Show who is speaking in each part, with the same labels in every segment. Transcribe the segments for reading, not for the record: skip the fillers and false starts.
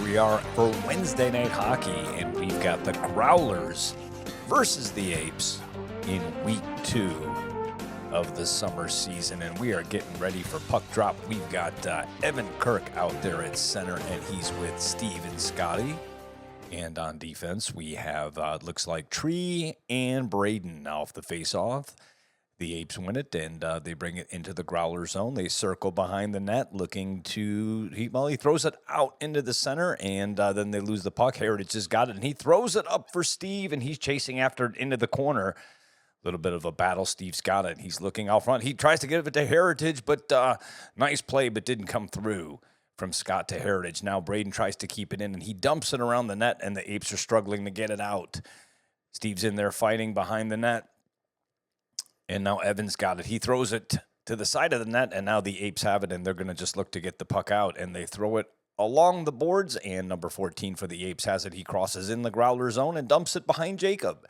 Speaker 1: we are for Wednesday Night Hockey, and we've got the Growlers versus the Apes in week 2 of the summer season, and we are getting ready for puck drop. We've got Evan Kirk out there at center, and he's with Steve and Scotty. And on defense, we have, looks like Tree and Braden off the face-off. The Apes win it, and they bring it into the Growler zone. They circle behind the net, looking to, he throws it out into the center, and then they lose the puck. Heritage has got it, and he throws it up for Steve, and he's chasing after it into the corner. A little bit of a battle. Steve's got it. He's looking out front. He tries to give it to Heritage, but nice play, but didn't come through from Scott to Heritage. Now Braden tries to keep it in, and he dumps it around the net, and the Apes are struggling to get it out. Steve's in there fighting behind the net. And now Evans got it. He throws it to the side of the net, and now the Apes have it, and they're going to just look to get the puck out, and they throw it along the boards, and number 14 for the Apes has it. He crosses in the Growler zone and dumps it behind Jacob.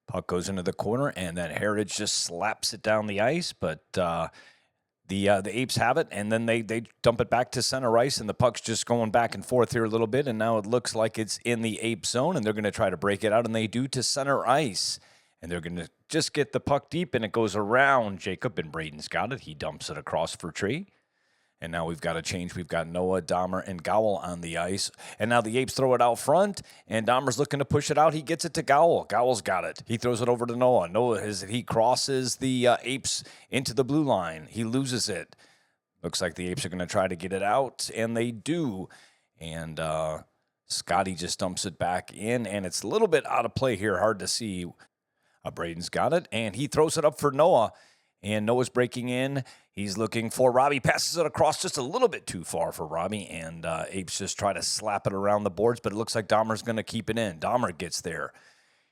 Speaker 1: Puck goes into the corner, and then Heritage just slaps it down the ice, but the Apes have it, and then they dump it back to center ice, and the puck's just going back and forth here a little bit, and now it looks like it's in the Ape zone, and they're going to try to break it out, and they do to center ice. And they're going to just get the puck deep, and it goes around Jacob, and Braden's got it. He dumps it across for Tree. And now we've got a change. We've got Noah, Dahmer, and Gowell on the ice. And now the Apes throw it out front, and Dahmer's looking to push it out. He gets it to Gowell. Gowell's got it. He throws it over to Noah. He crosses the Apes into the blue line. He loses it. Looks like the Apes are going to try to get it out, and they do. And Scotty just dumps it back in, and it's a little bit out of play here. Hard to see. Braden's got it, and he throws it up for Noah, and Noah's breaking in. He's looking for Robbie, passes it across just a little bit too far for Robbie, and Apes just try to slap it around the boards, but it looks like Dahmer's going to keep it in. Dahmer gets there.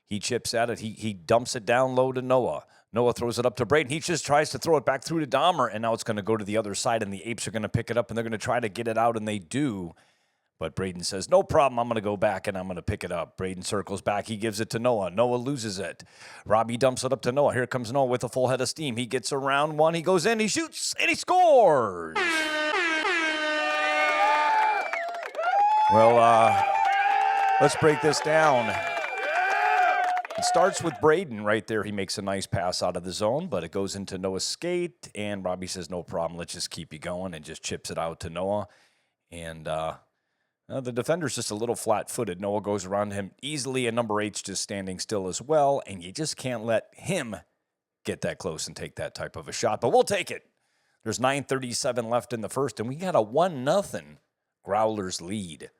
Speaker 1: He chips at it. He dumps it down low to Noah. Noah throws it up to Braden. He just tries to throw it back through to Dahmer, and now it's going to go to the other side, and the Apes are going to pick it up, and they're going to try to get it out, and they do. But Braden says, no problem, I'm going to go back and I'm going to pick it up. Braden circles back. He gives it to Noah. Noah loses it. Robbie dumps it up to Noah. Here comes Noah with a full head of steam. He gets around one. He goes in. He shoots. And he scores. Well, let's break this down. It starts with Braden right there. He makes a nice pass out of the zone, but it goes into Noah's skate. And Robbie says, no problem. Let's just keep you going, and just chips it out to Noah. And the defender's just a little flat-footed. Noah goes around him easily, and number 8's just standing still as well, and you just can't let him get that close and take that type of a shot. But we'll take it. There's 9:37 left in the first, and we got a 1-0 Growlers lead.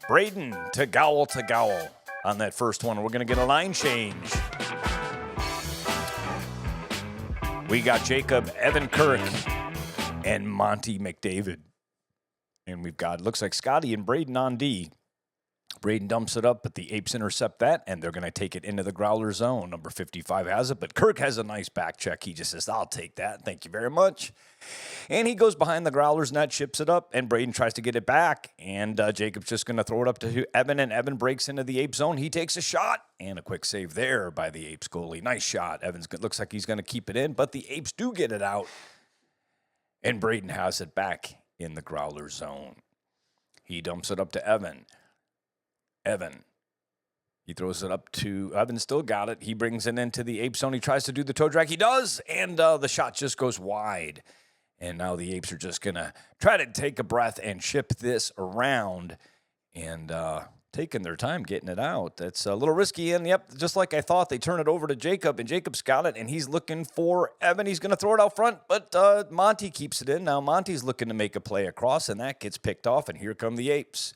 Speaker 1: Braden to Gowell on that first one. We're going to get a line change. We got Jacob, Evan Kirk, and Monty McDavid. And we've got, looks like Scotty and Braden on D. Braden dumps it up, but the Apes intercept that, and they're going to take it into the Growler zone. Number 55 has it, but Kirk has a nice back check. He just says, I'll take that. Thank you very much. And he goes behind the Growler's net, chips it up, and Braden tries to get it back. And Jacob's just going to throw it up to Evan, and Evan breaks into the Ape zone. He takes a shot, and a quick save there by the Apes goalie. Nice shot. Evans looks like he's going to keep it in, but the Apes do get it out. And Braden has it back in the Growler zone. He dumps it up to Evan. He throws it up to Evan, still got it. He brings it into the Ape zone. He tries to do the toe drag. He does, and the shot just goes wide. And now the Apes are just going to try to take a breath and ship this around, and taking their time getting it out. That's a little risky, and yep, just like I thought, they turn it over to Jacob, and Jacob's got it, and he's looking for Evan. He's going to throw it out front, but Monty keeps it in. Now Monty's looking to make a play across, and that gets picked off, and here come the Apes.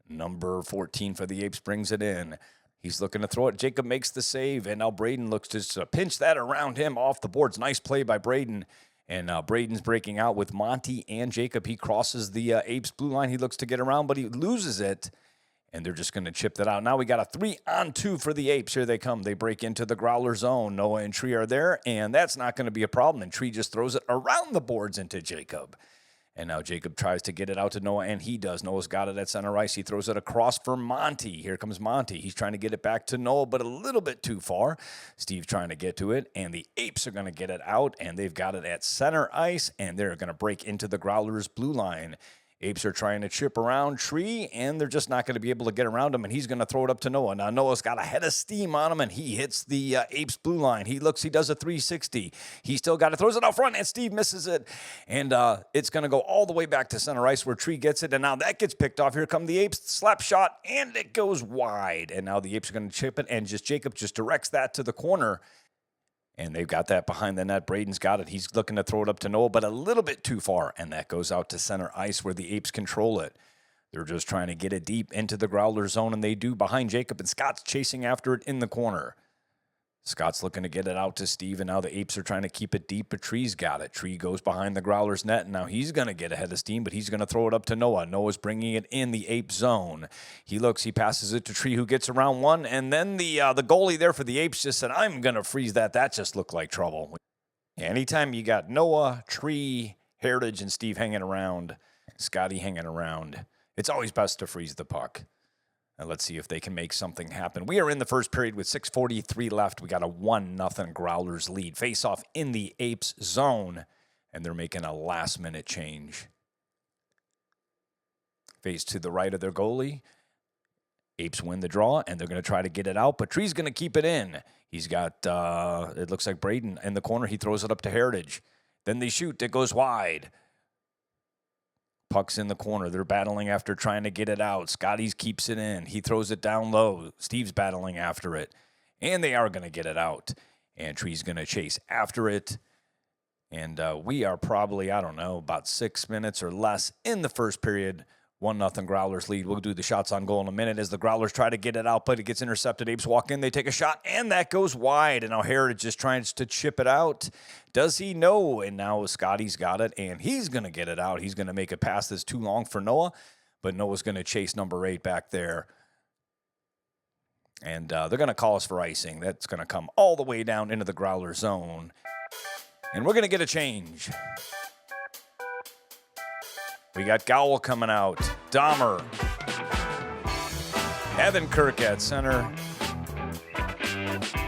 Speaker 1: Number 14 for the Apes brings it in. He's looking to throw it. Jacob makes the save, and now Braden looks to pinch that around him off the boards. Nice play by Braden. And Braden's breaking out with Monty and Jacob. He crosses the Apes blue line. He looks to get around, but he loses it. And they're just going to chip that out. Now we got a 3-on-2 for the Apes. Here they come. They break into the Growler zone. Noah and Tree are there, and that's not going to be a problem. And Tree just throws it around the boards into Jacob. And now Jacob tries to get it out to Noah, and he does. Noah's got it at center ice. He throws it across for Monty. Here comes Monty. He's trying to get it back to Noah, but a little bit too far. Steve's trying to get to it, and the Apes are going to get it out, and they've got it at center ice, and they're going to break into the Growlers blue line. Apes are trying to chip around Tree, and they're just not going to be able to get around him, and he's going to throw it up to Noah. Now, Noah's got a head of steam on him, and he hits the Apes blue line. He looks, he does a 360. He still got it, throws it out front, and Steve misses it. And it's going to go all the way back to center ice where Tree gets it, and now that gets picked off. Here come the Apes, slap shot, and it goes wide. And now the Apes are going to chip it, and Jacob just directs that to the corner. And they've got that behind the net. Braden's got it. He's looking to throw it up to Noah, but a little bit too far. And that goes out to center ice where the Apes control it. They're just trying to get it deep into the Growler zone, and they do behind Jacob. And Scott's chasing after it in the corner. Scott's looking to get it out to Steve, and now the Apes are trying to keep it deep, but Tree's got it. Tree goes behind the Growler's net, and now he's going to get ahead of steam, but he's going to throw it up to Noah. Noah's bringing it in the Ape zone. He looks, he passes it to Tree, who gets around one, and then the goalie there for the Apes just said, I'm going to freeze that. That just looked like trouble. Anytime you got Noah, Tree, Heritage, and Steve hanging around, Scotty hanging around, it's always best to freeze the puck. And let's see if they can make something happen. We are in the first period with 6:43 left. We got a 1-0 Growlers lead. Face off in the Apes zone, and they're making a last-minute change. Face to the right of their goalie. Apes win the draw, and they're going to try to get it out, but Tree's going to keep it in. He's got, it looks like Braden in the corner. He throws it up to Heritage. Then they shoot. It goes wide. Puck's in the corner. They're battling after trying to get it out. Scotty's keeps it in. He throws it down low. Steve's battling after it. And they are going to get it out. And Tree's going to chase after it. And we are probably, I don't know, about 6 minutes or less in the first period. 1-0 Growlers lead. We'll do the shots on goal in a minute as the Growlers try to get it out, but it gets intercepted. Apes walk in, they take a shot, and that goes wide. And now Heritage is trying to chip it out. Does he know? And now Scotty's got it, and he's going to get it out. He's going to make a pass that's too long for Noah, but Noah's going to chase number 8 back there. And they're going to call us for icing. That's going to come all the way down into the Growler zone. And we're going to get a change. We got Gowell coming out. Dahmer. Evan Kirk at center.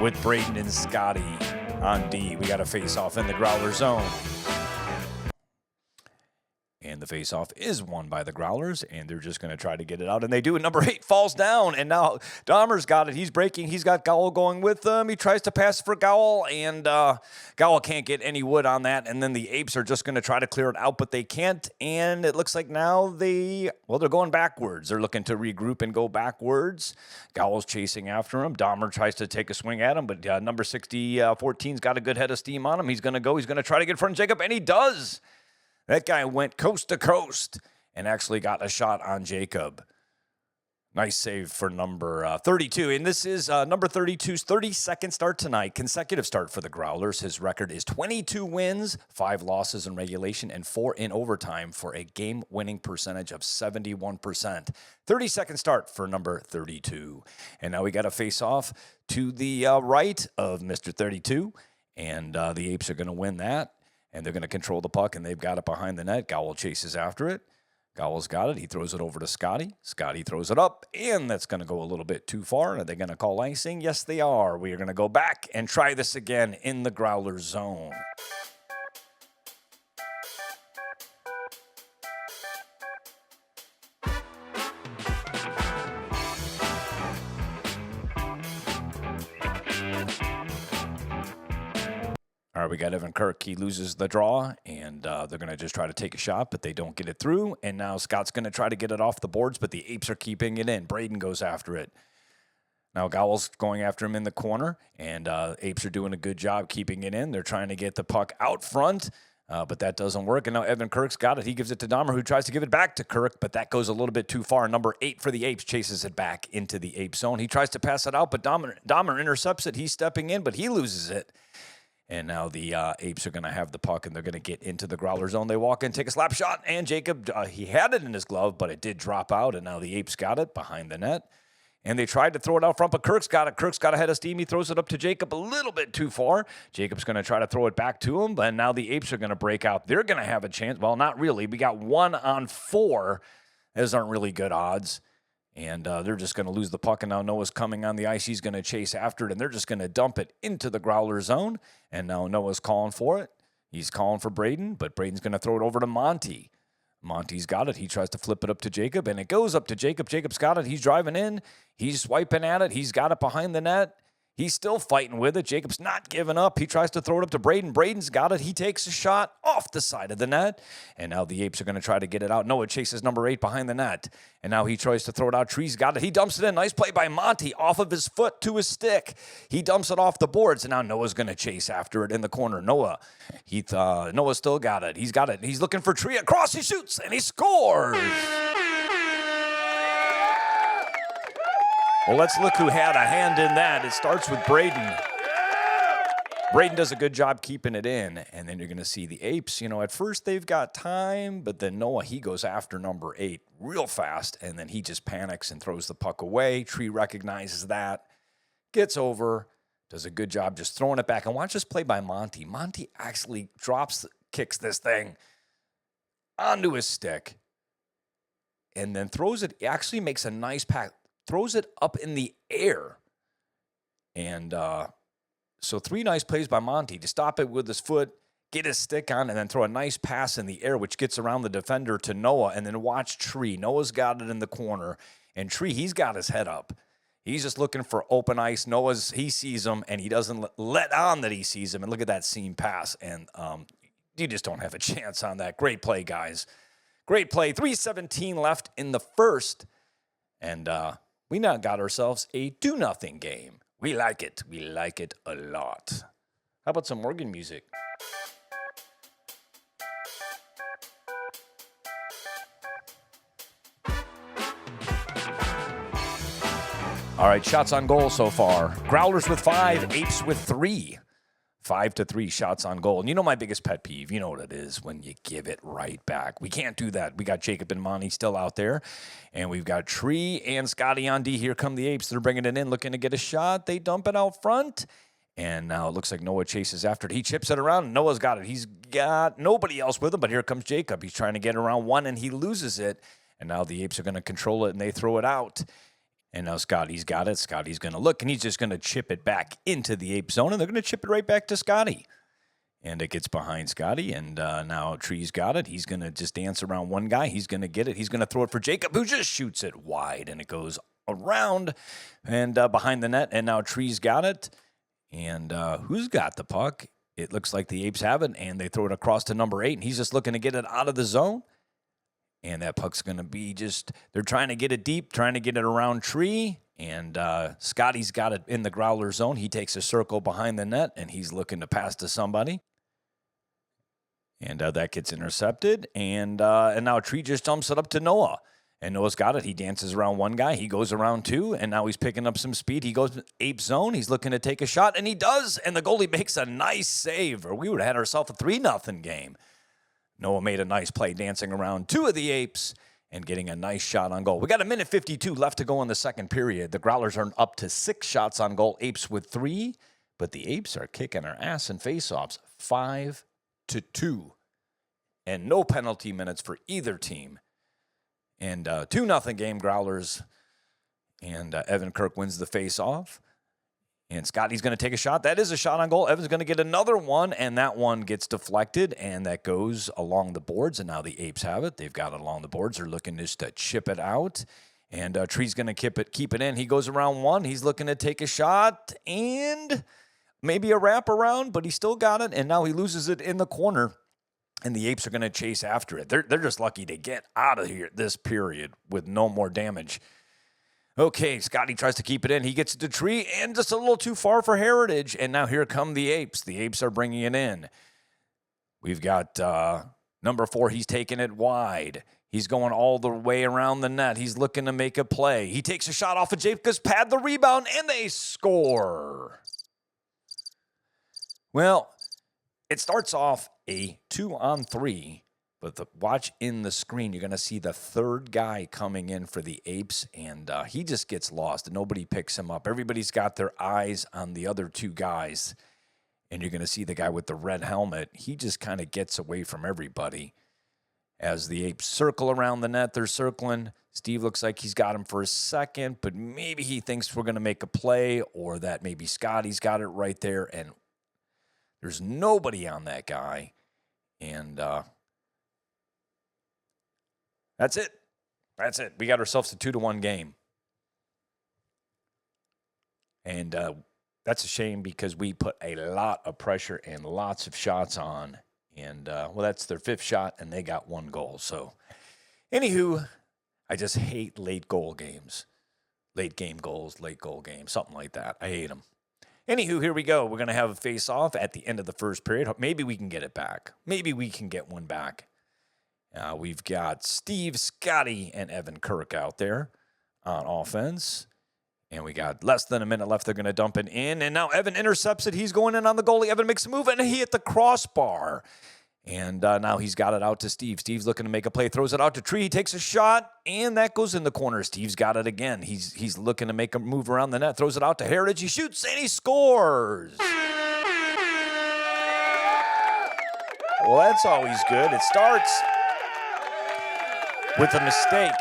Speaker 1: With Braden and Scotty on D. We got a face-off in the Growler zone. And the face-off is won by the Growlers, and they're just going to try to get it out, and they do. And number 8 falls down, and now Dahmer's got it. He's breaking. He's got Gowell going with him. He tries to pass for Gowell, and Gowell can't get any wood on that, and then the Apes are just going to try to clear it out, but they can't, and it looks like now they're going backwards. They're looking to regroup and go backwards. Gowell's chasing after him. Dahmer tries to take a swing at him, but number 14's got a good head of steam on him. He's going to go. He's going to try to get in front of Jacob, and he does. That guy went coast to coast and actually got a shot on Jacob. Nice save for number 32. And this is number 32's 32nd start tonight. Consecutive start for the Growlers. His record is 22 wins, 5 losses in regulation, and 4 in overtime for a game-winning percentage of 71%. 32nd start for number 32. And now we got a face-off to the right of Mr. 32. And the Apes are going to win that. And they're going to control the puck, and they've got it behind the net. Gowell chases after it. Gowell's got it. He throws it over to Scotty. Scotty throws it up, and that's going to go a little bit too far. Are they going to call icing? Yes, they are. We are going to go back and try this again in the Growler zone. All right, we got Evan Kirk. He loses the draw, and they're going to just try to take a shot, but they don't get it through. And now Scott's going to try to get it off the boards, but the Apes are keeping it in. Braden goes after it. Now Gowell's going after him in the corner, and Apes are doing a good job keeping it in. They're trying to get the puck out front, but that doesn't work. And now Evan Kirk's got it. He gives it to Dahmer, who tries to give it back to Kirk, but that goes a little bit too far. Number 8 for the Apes chases it back into the Ape zone. He tries to pass it out, but Dahmer intercepts it. He's stepping in, but he loses it. And now the Apes are going to have the puck, and they're going to get into the Growler zone. They walk in, take a slap shot, and Jacob, he had it in his glove, but it did drop out, and now the Apes got it behind the net. And they tried to throw it out front, but Kirk's got it. Kirk's got a head of steam. He throws it up to Jacob a little bit too far. Jacob's going to try to throw it back to him, but now the Apes are going to break out. They're going to have a chance. Well, not really. We got 1 on 4. Those aren't really good odds. And they're just going to lose the puck, and now Noah's coming on the ice. He's going to chase after it, and they're just going to dump it into the Growler zone. And now Noah's calling for it. He's calling for Braden, but Braden's going to throw it over to Monty. Monty's got it. He tries to flip it up to Jacob, and it goes up to Jacob. Jacob's got it. He's driving in. He's swiping at it. He's got it behind the net. He's still fighting with it. Jacob's not giving up. He tries to throw it up to Braden. Braden's got it. He takes a shot off the side of the net. And now the Apes are going to try to get it out. Noah chases number 8 behind the net. And now he tries to throw it out. Tree's got it. He dumps it in. Nice play by Monty off of his foot to his stick. He dumps it off the boards. And now Noah's going to chase after it in the corner. Noah still got it. He's got it. He's looking for Tree across. He shoots and he scores. Well, let's look who had a hand in that. It starts with Braden. Braden does a good job keeping it in, and then you're going to see the Apes. At first they've got time, but then Noah, he goes after number 8 real fast, and then he just panics and throws the puck away. Tree recognizes that, gets over, does a good job just throwing it back. And watch this play by Monty. Monty actually kicks this thing onto his stick, and then throws it, actually makes a nice pass. Throws it up in the air. And so 3 nice plays by Monty to stop it with his foot, get his stick on, and then throw a nice pass in the air, which gets around the defender to Noah, and then watch Tree. Noah's got it in the corner, and Tree, he's got his head up. He's just looking for open ice. He sees him, and he doesn't let on that he sees him. And look at that seam pass, and you just don't have a chance on that. Great play, guys. Great play. 3:17 left in the first, and we now got ourselves a 2-0 game. We like it. We like it a lot. How about some organ music? All right, shots on goal so far. Growlers with 5, Apes with 3. 5-3 shots on goal. And you know my biggest pet peeve, you know what it is, when you give it right back. We can't do that. We got Jacob and Monty still out there, and we've got Tree and Scotty on D. Here come the Apes. They're bringing it in, looking to get a shot. They dump it out front, and now it looks like Noah chases after it. He chips it around, and Noah's got it. He's got nobody else with him, but here comes Jacob. He's trying to get around one, and he loses it, and now the Apes are going to control it, and they throw it out. And now Scotty's got it. Scotty's going to look, and he's just going to chip it back into the Ape zone, and they're going to chip it right back to Scotty. And it gets behind Scotty, and now Tree's got it. He's going to just dance around one guy. He's going to get it. He's going to throw it for Jacob, who just shoots it wide, and it goes around and behind the net. And now Tree's got it. And who's got the puck? It looks like the Apes have it, and they throw it across to number 8, and he's just looking to get it out of the zone. And that puck's going to be they're trying to get it deep, trying to get it around Tree. And Scotty's got it in the Growler zone. He takes a circle behind the net, and he's looking to pass to somebody. And that gets intercepted. And now Tree just dumps it up to Noah. And Noah's got it. He dances around one guy. He goes around 2, and now he's picking up some speed. He goes Ape zone. He's looking to take a shot, and he does. And the goalie makes a nice save, or we would have had ourselves a 3-0 game. Noah made a nice play dancing around 2 of the Apes and getting a nice shot on goal. We got 1:52 left to go in the second period. The Growlers are up to 6 shots on goal, Apes with 3, but the Apes are kicking our ass in faceoffs 5-2. And no penalty minutes for either team. And 2-0 game, Growlers. And Evan Kirk wins the faceoff. And Scotty's going to take a shot. That is a shot on goal. Evan's going to get another one, and that one gets deflected, and that goes along the boards, and now the Apes have it. They've got it along the boards. They're looking just to chip it out, and Tree's going to keep it in. He goes around 1. He's looking to take a shot, and maybe a wraparound, but he still got it, and now he loses it in the corner, and the Apes are going to chase after it. They're just lucky to get out of here this period with no more damage. Okay, Scotty tries to keep it in. He gets it to Tree, and just a little too far for Heritage. And now here come the Apes. The Apes are bringing it in. We've got number 4. He's taking it wide. He's going all the way around the net. He's looking to make a play. He takes a shot off of Jacob's pad, the rebound, and they score. Well, it starts off a 2-on-3. But watch in the screen, you're going to see the third guy coming in for the Apes, and he just gets lost, and nobody picks him up. Everybody's got their eyes on the other 2 guys, and you're going to see the guy with the red helmet. He just kind of gets away from everybody. As the Apes circle around the net, they're circling. Steve looks like he's got him for a second, but maybe he thinks we're going to make a play, or that maybe Scotty's got it right there, and there's nobody on that guy. And That's it. That's it. We got ourselves a 2-1 game. And that's a shame because we put a lot of pressure and lots of shots on. And, that's their 5th shot, and they got 1 goal. So, anywho, I just hate late goal games. Late game goals, late goal games, something like that. I hate them. Anywho, here we go. We're going to have a face-off at the end of the first period. Maybe we can get it back. Maybe we can get one back. We've got Steve, Scotty, and Evan Kirk out there on offense. And we got less than a minute left. They're going to dump it in. And now Evan intercepts it. He's going in on the goalie. Evan makes a move, and he hit the crossbar. And now he's got it out to Steve. Steve's looking to make a play. Throws it out to Tree. He takes a shot, and that goes in the corner. Steve's got it again. He's looking to make a move around the net. Throws it out to Heritage. He shoots, and he scores. Well, that's always good. It starts with a mistake.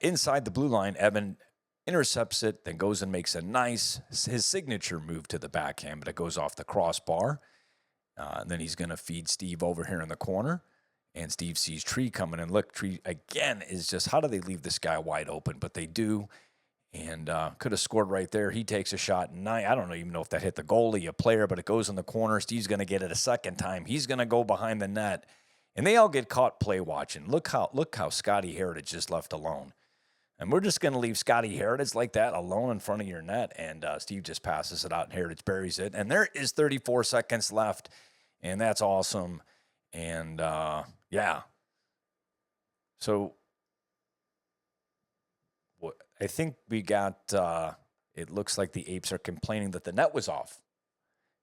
Speaker 1: Inside the blue line, Evan intercepts it, then goes and makes his signature move to the backhand, but it goes off the crossbar. And then he's going to feed Steve over here in the corner. And Steve sees Tree coming. And look, Tree, again, is just, how do they leave this guy wide open? But they do. And could have scored right there. He takes a shot. And I don't even know if that hit the goalie, a player, but it goes in the corner. Steve's going to get it a second time. He's going to go behind the net. And they all get caught play watching. Look how Scotty Heritage is left alone. And we're just going to leave Scotty Heritage like that alone in front of your net. And Steve just passes it out, and Heritage buries it. And there is 34 seconds left, and that's awesome. And, yeah. So I think we got it looks like the Apes are complaining that the net was off.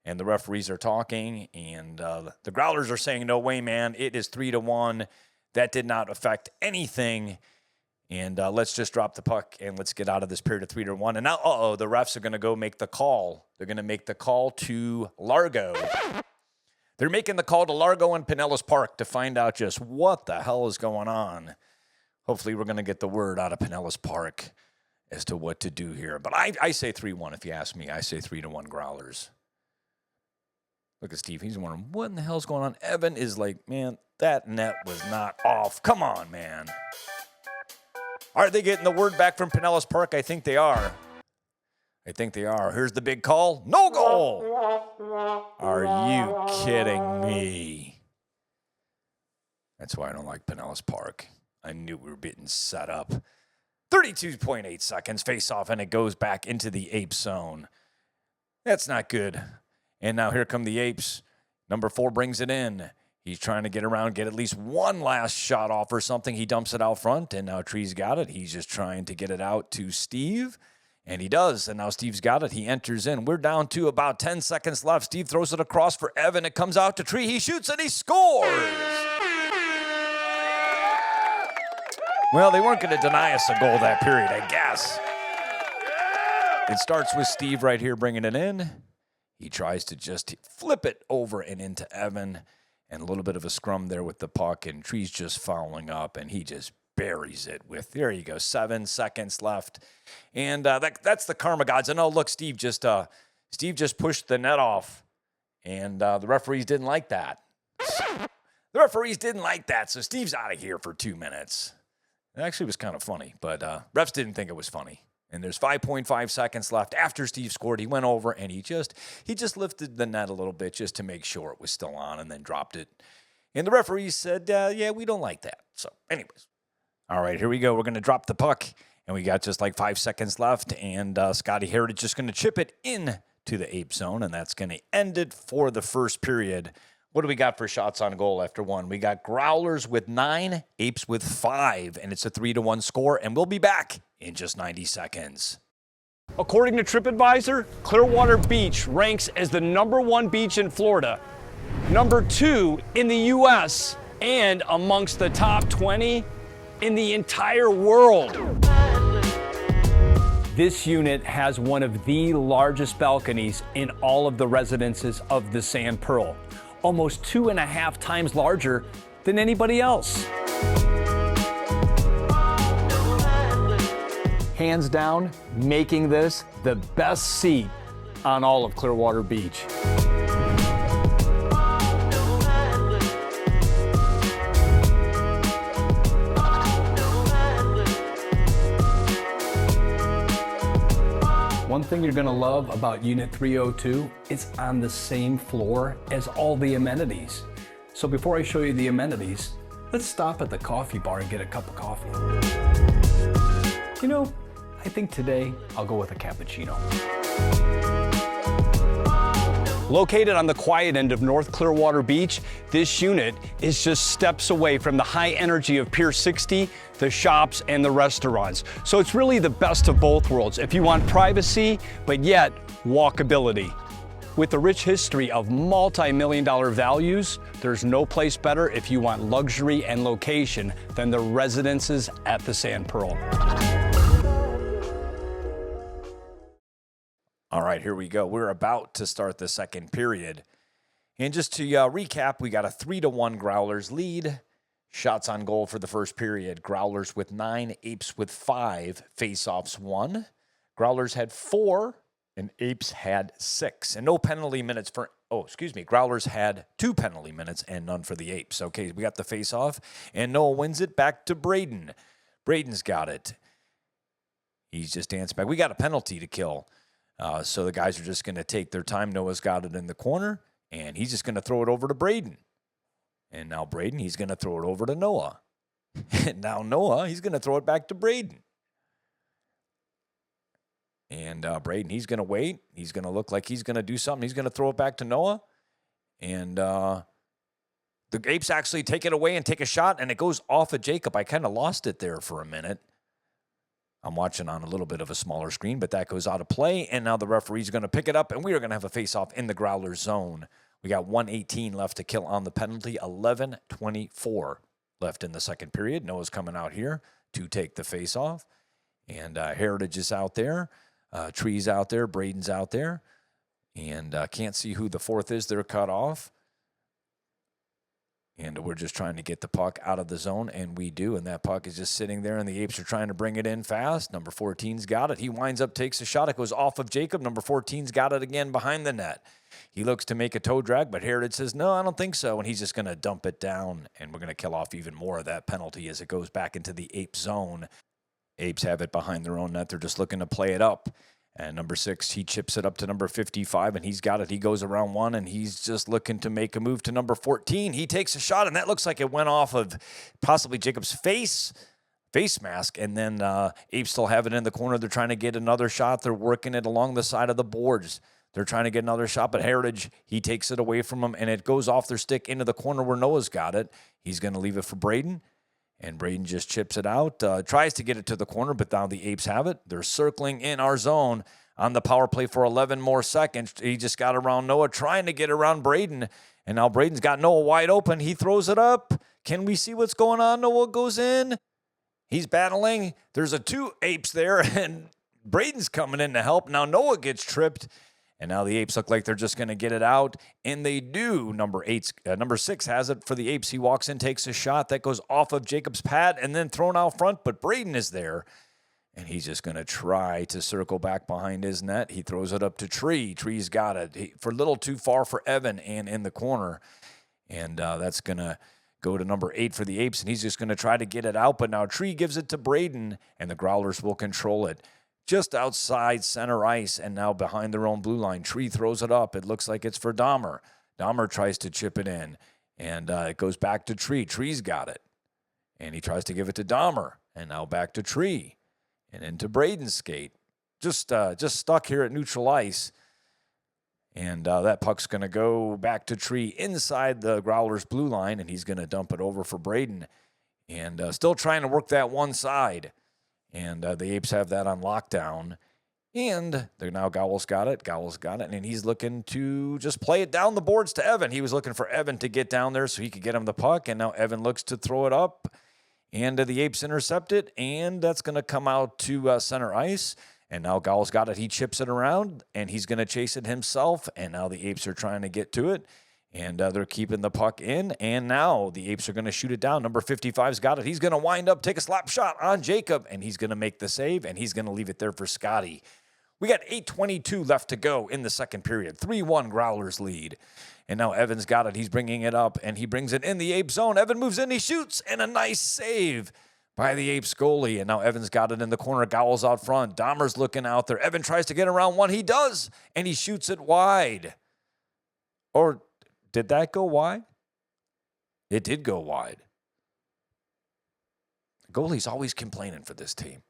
Speaker 1: And the referees are talking, and the Growlers are saying, no way, man. It is 3-1. That did not affect anything. And let's just drop the puck and let's get out of this period of 3-1. And now, the refs are going to go make the call. They're going to make the call to Largo. They're making the call to Largo and Pinellas Park to find out just what the hell is going on. Hopefully we're going to get the word out of Pinellas Park as to what to do here. But I say 3-1 if you ask me. I say 3-1 Growlers. Look at Steve. He's wondering, what in the hell's going on? Evan is like, man, that net was not off. Come on, man. Are they getting the word back from Pinellas Park? I think they are. Here's the big call. No goal. Are you kidding me? That's why I don't like Pinellas Park. I knew we were getting set up. 32.8 seconds, face off, and it goes back into the Apes zone. That's not good. And now here come the Apes. Number 4 brings it in. He's trying to get around, get at least one last shot off or something. He dumps it out front, and now Tree's got it. He's just trying to get it out to Steve, and he does. And now Steve's got it. He enters in. We're down to about 10 seconds left. Steve throws it across for Evan. It comes out to Tree. He shoots, and he scores. Well, they weren't going to deny us a goal that period, I guess. It starts with Steve right here bringing it in. He tries to just flip it over and into Evan. And a little bit of a scrum there with the puck, and Tree's just following up, and he just buries it with, there you go, 7 seconds left. And that's the karma gods. And, look, Steve just pushed the net off, and the referees didn't like that. So Steve's out of here for 2 minutes. It actually was kind of funny, but refs didn't think it was funny. And there's 5.5 seconds left after Steve scored. He went over and he just lifted the net a little bit just to make sure it was still on and then dropped it. And the referees said, yeah, we don't like that. So anyways, all right, here we go. We're going to drop the puck. And we got just like 5 seconds left. And Scotty Heritage just going to chip it in to the Ape zone. And that's going to end it for the first period. What do we got for shots on goal after 1? We got Growlers with 9, Apes with 5, and it's a 3-1 score, and we'll be back in just 90 seconds.
Speaker 2: According to TripAdvisor, Clearwater Beach ranks as the #1 beach in Florida, #2 in the U.S., and amongst the top 20 in the entire world. This unit has one of the largest balconies in all of the residences of the Sand Pearl. Almost 2.5 times larger than anybody else. Hands down, making this the best seat on all of Clearwater Beach.
Speaker 3: thing you're gonna love about Unit 302, it's on the same floor as all the amenities. So before I show you the amenities, let's stop at the coffee bar and get a cup of coffee. You know, I think today I'll go with a cappuccino.
Speaker 2: Located on the quiet end of North Clearwater Beach, this unit is just steps away from the high energy of Pier 60, the shops, and the restaurants. So it's really the best of both worlds if you want privacy, but yet walkability. With a rich history of multi-million-dollar values, there's no place better if you want luxury and location than the residences at the Sand Pearl.
Speaker 1: All right, here we go. We're about to start the second period. And just to recap, we got a 3-1 Growlers lead. Shots on goal for the first period. Growlers with 9, Apes with 5, face-offs 1. Growlers had 4, and Apes had 6. And no penalty minutes for, Growlers had 2 penalty minutes and none for the Apes. Okay, we got the face-off, and Noah wins it back to Braden. Braden's got it. He's just dancing back. We got a penalty to kill. So the guys are just going to take their time. Noah's got it in the corner, and he's just going to throw it over to Braden. And now Braden, he's going to throw it over to Noah. And now Noah, he's going to throw it back to Braden. And Braden, he's going to wait. He's going to look like he's going to do something. He's going to throw it back to Noah. And the Apes actually take it away and take a shot, and it goes off of Jacob. I kind of lost it there for a minute. I'm watching on a little bit of a smaller screen, but that goes out of play, and now the referee's going to pick it up, and we are going to have a face-off in the Growlers zone. We got 1:18 left to kill on the penalty, 11:24 left in the second period. Noah's coming out here to take the face-off, and Heritage is out there, Tree's out there, Braden's out there, and can't see who the fourth is. They're cut off. And we're just trying to get the puck out of the zone, and we do. And that puck is just sitting there, and the Apes are trying to bring it in fast. Number 14's got it. He winds up, takes a shot. It goes off of Jacob. Number 14's got it again behind the net. He looks to make a toe drag, but Heritage says, no, I don't think so. And he's just going to dump it down, and we're going to kill off even more of that penalty as it goes back into the Ape zone. Apes have it behind their own net. They're just looking to play it up. And number 6, he chips it up to number 55, and he's got it. He goes around one, and he's just looking to make a move to number 14. He takes a shot, and that looks like it went off of possibly Jacob's face mask. And then Apes still have it in the corner. They're trying to get another shot. They're working it along the side of the boards. They're trying to get another shot, but Heritage, he takes it away from him, and it goes off their stick into the corner where Noah's got it. He's going to leave it for Braden. And Braden just chips it out, tries to get it to the corner, but now the Apes have it. They're circling in our zone on the power play for 11 more seconds. He just got around Noah, trying to get around Braden. And now Braden's got Noah wide open. He throws it up. Can we see what's going on? Noah goes in. He's battling. There's 2 Apes there, and Braden's coming in to help. Now Noah gets tripped. And now the Apes look like they're just going to get it out, and they do. Number 6 has it for the Apes. He walks in, takes a shot. That goes off of Jacob's pad and then thrown out front, but Braden is there, and he's just going to try to circle back behind his net. He throws it up to Tree. Tree's got it for a little too far for Evan and in the corner, and that's going to go to number 8 for the Apes, and he's just going to try to get it out, but now Tree gives it to Braden, and the Growlers will control it. Just outside center ice, and now behind their own blue line. Tree throws it up. It looks like it's for Dahmer. Dahmer tries to chip it in, and it goes back to Tree. Tree's got it, and he tries to give it to Dahmer, and now back to Tree, and into Braden's skate. Just stuck here at neutral ice, and that puck's going to go back to Tree inside the Growlers' blue line, and he's going to dump it over for Braden, and still trying to work that one side. And the Apes have that on lockdown. And they're now Gowell's got it, and he's looking to just play it down the boards to Evan. He was looking for Evan to get down there so he could get him the puck, and now Evan looks to throw it up, and the Apes intercept it, and that's going to come out to center ice. And now Gowell's got it. He chips it around, and he's going to chase it himself, and now the Apes are trying to get to it. And they're keeping the puck in, and now the Apes are going to shoot it down. Number 55's got it. He's going to wind up, take a slap shot on Jacob, and he's going to make the save, and he's going to leave it there for Scotty. We got 8:22 left to go in the second period. 3-1 Growlers lead. And now Evan's got it. He's bringing it up, and he brings it in the Ape zone. Evan moves in, he shoots, and a nice save by the Apes goalie. And now Evan's got it in the corner. Gowell's out front. Dahmer's looking out there. Evan tries to get around one. He does, and he shoots it wide. Or did that go wide? It did go wide. The goalie's always complaining for this team.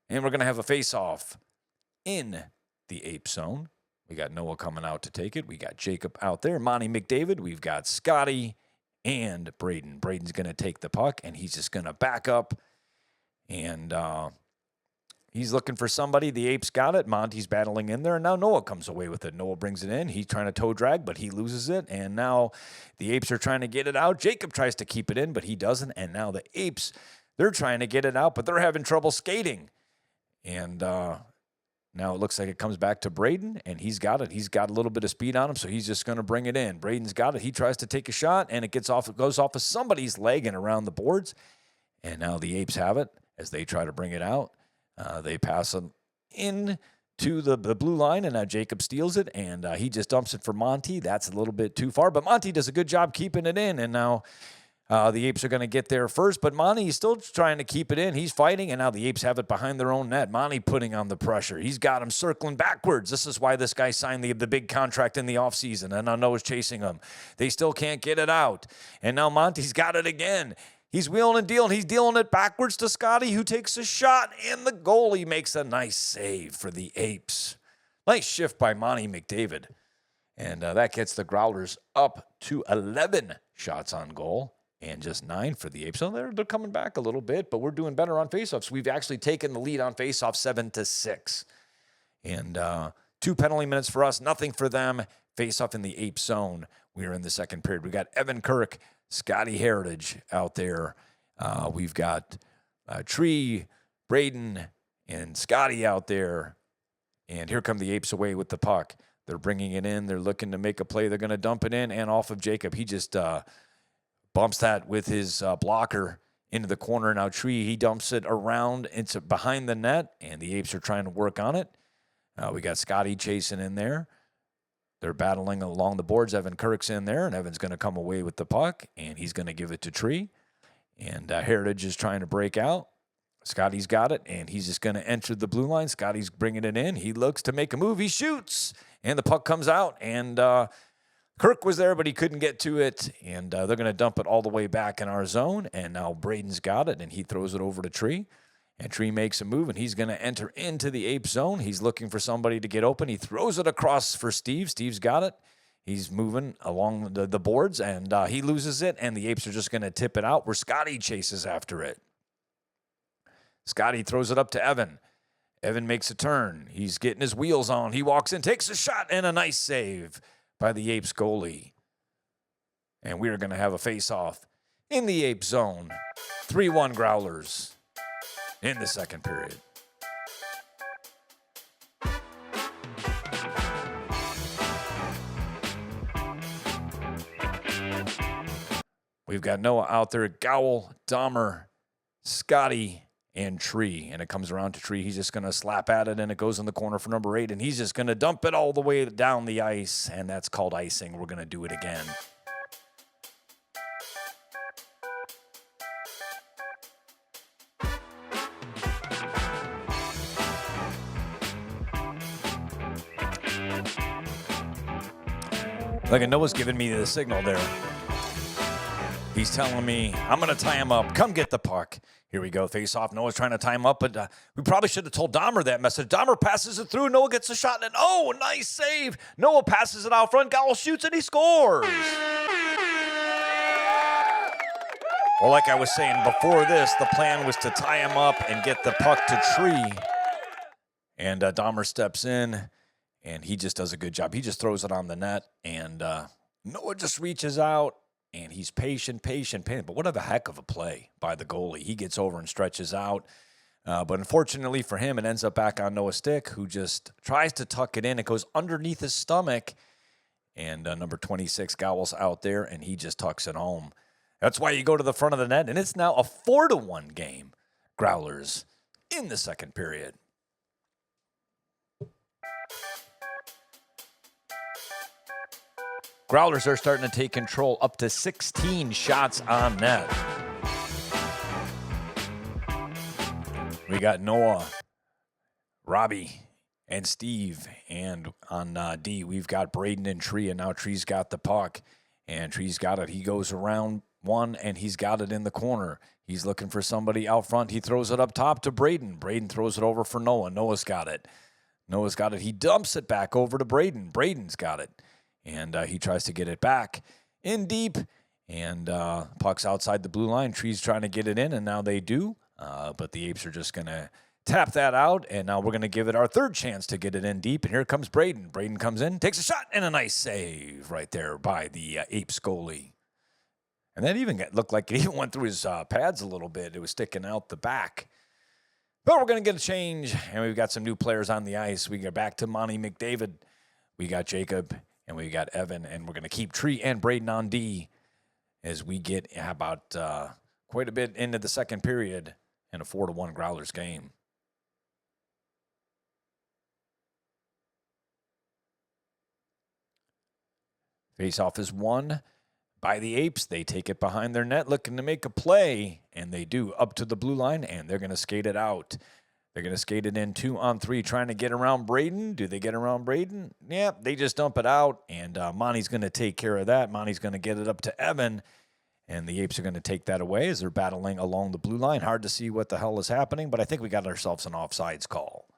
Speaker 1: And we're going to have a face-off in the Ape zone. We got Noah coming out to take it. We got Jacob out there. Monty McDavid. We've got Scotty and Braden. Braden's going to take the puck, and he's just going to back up. And he's looking for somebody. The Apes got it. Monty's battling in there, and now Noah comes away with it. Noah brings it in. He's trying to toe drag, but he loses it. And now the Apes are trying to get it out. Jacob tries to keep it in, but he doesn't. And now the Apes, they're trying to get it out, but they're having trouble skating. And now it looks like it comes back to Braden, and he's got it. He's got a little bit of speed on him, so he's just going to bring it in. Braden's got it. He tries to take a shot, and it goes off of somebody's leg and around the boards. And now the Apes have it as they try to bring it out. They pass it in to the blue line, and now Jacob steals it, and he just dumps it for Monty. That's a little bit too far, but Monty does a good job keeping it in, and now the Apes are going to get there first, but Monty is still trying to keep it in. He's fighting, and now the Apes have it behind their own net. Monty putting on the pressure. He's got him circling backwards. This is why this guy signed the big contract in the offseason, and now Noah's chasing him. They still can't get it out, and now Monty's got it again. He's wheeling and dealing. He's dealing it backwards to Scotty, who takes a shot, and the goalie makes a nice save for the Apes. Nice shift by Monty McDavid, and that gets the Growlers up to 11 shots on goal. And just 9 for the Apes. So they're coming back a little bit, but we're doing better on faceoffs. We've actually taken the lead on faceoffs 7-6. And 2 penalty minutes for us, nothing for them. Faceoff in the Ape zone. We are in the second period. We got Evan Kirk, Scotty Heritage out there. We've got Tree, Braden, and Scotty out there. And here come the Apes away with the puck. They're bringing it in. They're looking to make a play. They're going to dump it in and off of Jacob. He just bumps that with his blocker into the corner. Now Tree, he dumps it around into behind the net, and the Apes are trying to work on it. We got Scotty chasing in there. They're battling along the boards. Evan Kirk's in there, and Evan's going to come away with the puck, and he's going to give it to Tree. And Heritage is trying to break out. Scotty's got it, and he's just going to enter the blue line. Scotty's bringing it in. He looks to make a move. He shoots, and the puck comes out, and Kirk was there, but he couldn't get to it, and they're going to dump it all the way back in our zone, and now Braden's got it, and he throws it over to Tree, and Tree makes a move, and he's going to enter into the Ape zone. He's looking for somebody to get open. He throws it across for Steve. Steve's got it. He's moving along the boards, and he loses it, and the Apes are just going to tip it out where Scotty chases after it. Scotty throws it up to Evan. Evan makes a turn. He's getting his wheels on. He walks in, takes a shot, and a nice save by the Apes goalie. And we are going to have a face-off in the Ape zone. 3-1 Growlers in the second period. We've got Noah out there, Gowell, Dahmer, Scotty, and Tree. And it comes around to Tree. He's just going to slap at it, and it goes in the corner for number 8. And he's just going to dump it all the way down the ice. And that's called icing. We're going to do it again. Look, Noah's giving me the signal there. He's telling me, I'm going to tie him up. Come get the puck. Here we go. Face off. Noah's trying to tie him up, but we probably should have told Dahmer that message. Dahmer passes it through. Noah gets a shot, and oh, nice save. Noah passes it out front. Gowell shoots, and he scores. Well, like I was saying before this, the plan was to tie him up and get the puck to Tree. And Dahmer steps in, and he just does a good job. He just throws it on the net, and Noah just reaches out. And he's patient. But what a heck of a play by the goalie. He gets over and stretches out. But unfortunately for him, it ends up back on Noah's stick, who just tries to tuck it in. It goes underneath his stomach. And number 26, Gowell's out there, and he just tucks it home. That's why you go to the front of the net. And it's now a 4-1 game. Growlers in the second period. Growlers are starting to take control, up to 16 shots on net. We got Noah, Robbie, and Steve. And on D, we've got Braden and Tree. And now Tree's got the puck. And Tree's got it. He goes around one, and he's got it in the corner. He's looking for somebody out front. He throws it up top to Braden. Braden throws it over for Noah. Noah's got it. Noah's got it. He dumps it back over to Braden. Braden's got it. And he tries to get it back in deep. And puck's outside the blue line. Tree's trying to get it in, and now they do. But the Apes are just going to tap that out. And now we're going to give it our third chance to get it in deep. And here comes Braden. Braden comes in, takes a shot, and a nice save right there by the Apes goalie. And that even looked like it even went through his pads a little bit. It was sticking out the back. But we're going to get a change, and we've got some new players on the ice. We go back to Monty McDavid. We got Jacob, and we got Evan, and we're going to keep Tree and Braden on D as we get about quite a bit into the second period in a 4-1 Growlers game. Face-off is won by the Apes. They take it behind their net, looking to make a play, and they do, up to the blue line, and they're going to skate it out. They're going to skate it in 2-on-3, trying to get around Braden. Do they get around Braden? Yeah, they just dump it out, and Monty's going to take care of that. Monty's going to get it up to Evan, and the Apes are going to take that away as they're battling along the blue line. Hard to see what the hell is happening, but I think we got ourselves an offsides call.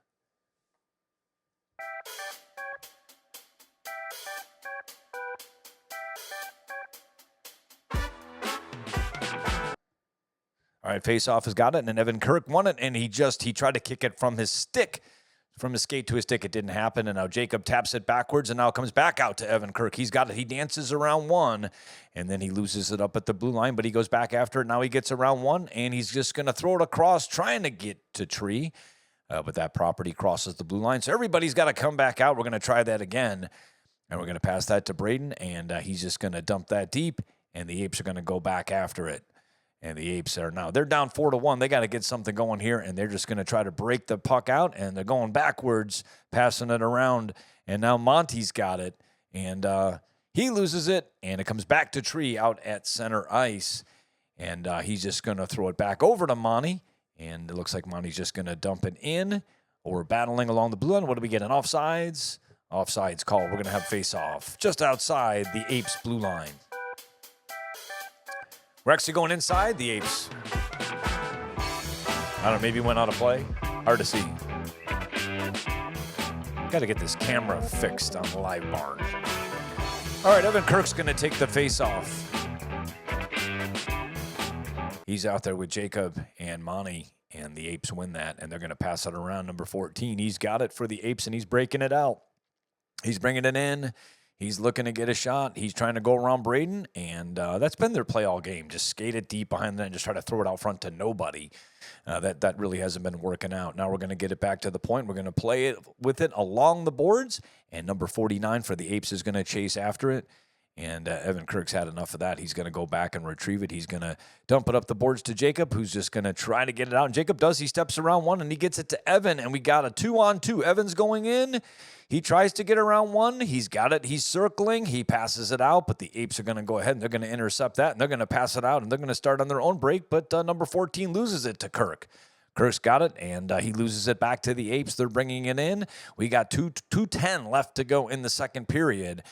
Speaker 1: All right, face-off has got it, and then Evan Kirk won it, and he tried to kick it from his stick, from his skate to his stick. It didn't happen, and now Jacob taps it backwards, and now it comes back out to Evan Kirk. He's got it. He dances around one, and then he loses it up at the blue line, but he goes back after it. Now he gets around one, and he's just going to throw it across, trying to get to Tree, but that property crosses the blue line, so everybody's got to come back out. We're going to try that again, and we're going to pass that to Braden, and he's just going to dump that deep, and the Apes are going to go back after it. And the Apes are now, they're down 4-1. They got to get something going here, and they're just going to try to break the puck out, and they're going backwards, passing it around. And now Monty's got it, and he loses it, and it comes back to Tree out at center ice. And he's just going to throw it back over to Monty, and it looks like Monty's just going to dump it in. We're battling along the blue line. What do we get? An offsides? Offsides call. We're going to have face-off just outside the Apes blue line. We're actually going inside the Apes. I don't know, maybe went out of play. Hard to see. Got to get this camera fixed on the live barn. All right, Evan Kirk's going to take the face-off. He's out there with Jacob and Monty, and the Apes win that, and they're going to pass it around. Number 14, he's got it for the Apes, and he's breaking it out. He's bringing it in. He's looking to get a shot. He's trying to go around Braden, and that's been their play all game. Just skate it deep behind the net and just try to throw it out front to nobody. That really hasn't been working out. Now we're going to get it back to the point. We're going to play it with it along the boards, and number 49 for the Apes is going to chase after it. And Evan Kirk's had enough of that. He's going to go back and retrieve it. He's going to dump it up the boards to Jacob, who's just going to try to get it out. And Jacob does. He steps around one, and he gets it to Evan, and we got a 2-on-2. Evan's going in. He tries to get around one. He's got it. He's circling. He passes it out, but the Apes are going to go ahead, and they're going to intercept that, and they're going to pass it out, and they're going to start on their own break, but number 14 loses it to Kirk. Kirk's got it, and he loses it back to the Apes. They're bringing it in. We got 2:10 left to go in the second period.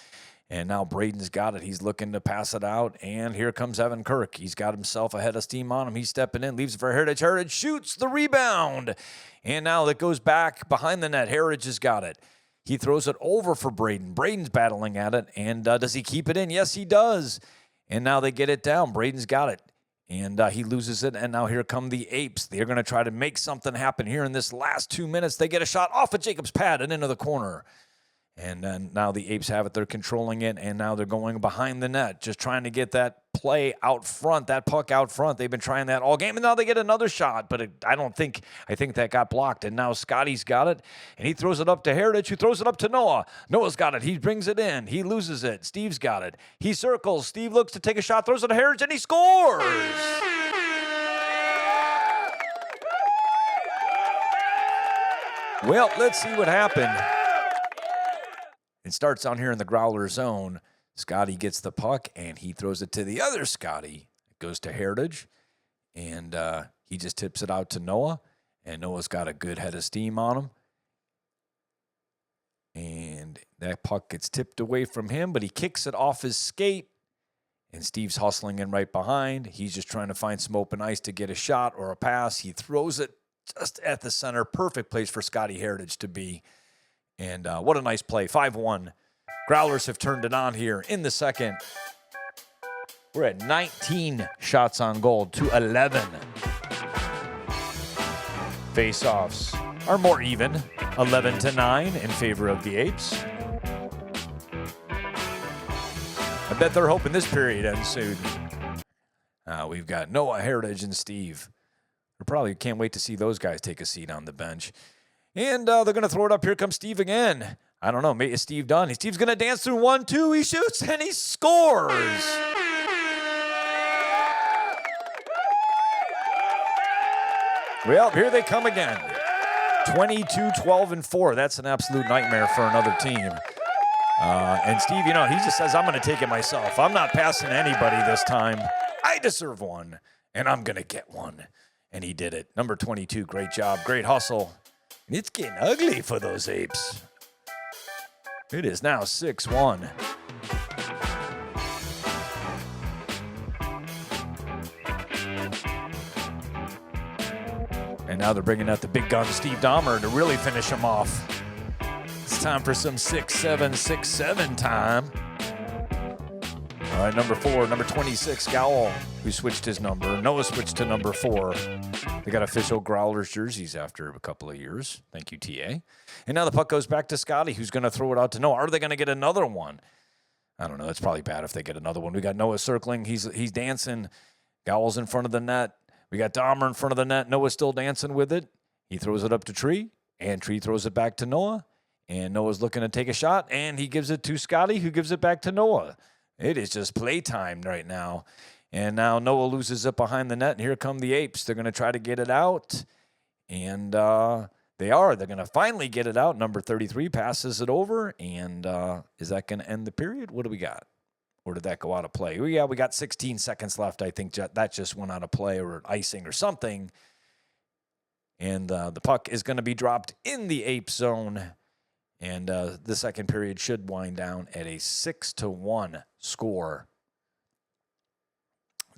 Speaker 1: And now Braden's got it. He's looking to pass it out. And here comes Evan Kirk. He's got himself a head of steam on him. He's stepping in, leaves it for Heritage. Heritage shoots the rebound. And now it goes back behind the net. Heritage has got it. He throws it over for Braden. Braden's battling at it. And does he keep it in? Yes, he does. And now they get it down. Braden's got it. And he loses it. And now here come the Apes. They're going to try to make something happen here in this last 2 minutes. They get a shot off of Jacob's pad and into the corner. And then now the Apes have it. They're controlling it, and now they're going behind the net, just trying to get that play out front, that puck out front. They've been trying that all game, and now they get another shot, but I think that got blocked, and now Scotty's got it, and he throws it up to Heritage, who throws it up to Noah. Noah's got it. He brings it in. He loses it. Steve's got it. He circles. Steve looks to take a shot, throws it to Heritage, and he scores! Well, let's see what happened. It starts down here in the Growler zone. Scotty gets the puck, and he throws it to the other Scotty. It goes to Heritage, and he just tips it out to Noah. And Noah's got a good head of steam on him. And that puck gets tipped away from him, but he kicks it off his skate. And Steve's hustling in right behind. He's just trying to find some open ice to get a shot or a pass. He throws it just at the center. Perfect place for Scotty Heritage to be. And what a nice play. 5-1. Growlers have turned it on here in the second. We're at 19 shots on goal to 11. Face-offs are more even. 11-9 in favor of the Apes. I bet they're hoping this period ends soon. We've got Noah, Heritage, and Steve. We probably can't wait to see those guys take a seat on the bench. And they're going to throw it up. Here comes Steve again. I don't know. Maybe is Steve done? Steve's going to dance through 1-2. He shoots, and he scores. Well, here they come again. 22-12-4. That's an absolute nightmare for another team. And Steve, he just says, I'm going to take it myself. I'm not passing anybody this time. I deserve one, and I'm going to get one. And he did it. Number 22, great job, great hustle. And it's getting ugly for those Apes. It is now 6-1. And now they're bringing out the big gun, Steve Dahmer, to really finish him off. It's time for some 6-7 time. All right, number 4, number 26, Gowell, who switched his number. Noah switched to number 4. They got official Growlers jerseys after a couple of years. Thank you, TA. And now the puck goes back to Scotty, who's going to throw it out to Noah. Are they going to get another one? I don't know. It's probably bad if they get another one. We got Noah circling. He's dancing. Gowell's in front of the net. We got Dahmer in front of the net. Noah's still dancing with it. He throws it up to Tree, and Tree throws it back to Noah. And Noah's looking to take a shot, and he gives it to Scotty, who gives it back to Noah. It is just playtime right now. And now Noah loses it behind the net, and here come the Apes. They're going to try to get it out, and they are. They're going to finally get it out. Number 33 passes it over, and is that going to end the period? What do we got? Or did that go out of play? We got 16 seconds left. I think that just went out of play or icing or something. And the puck is going to be dropped in the Ape zone. And the second period should wind down at a 6-1 score.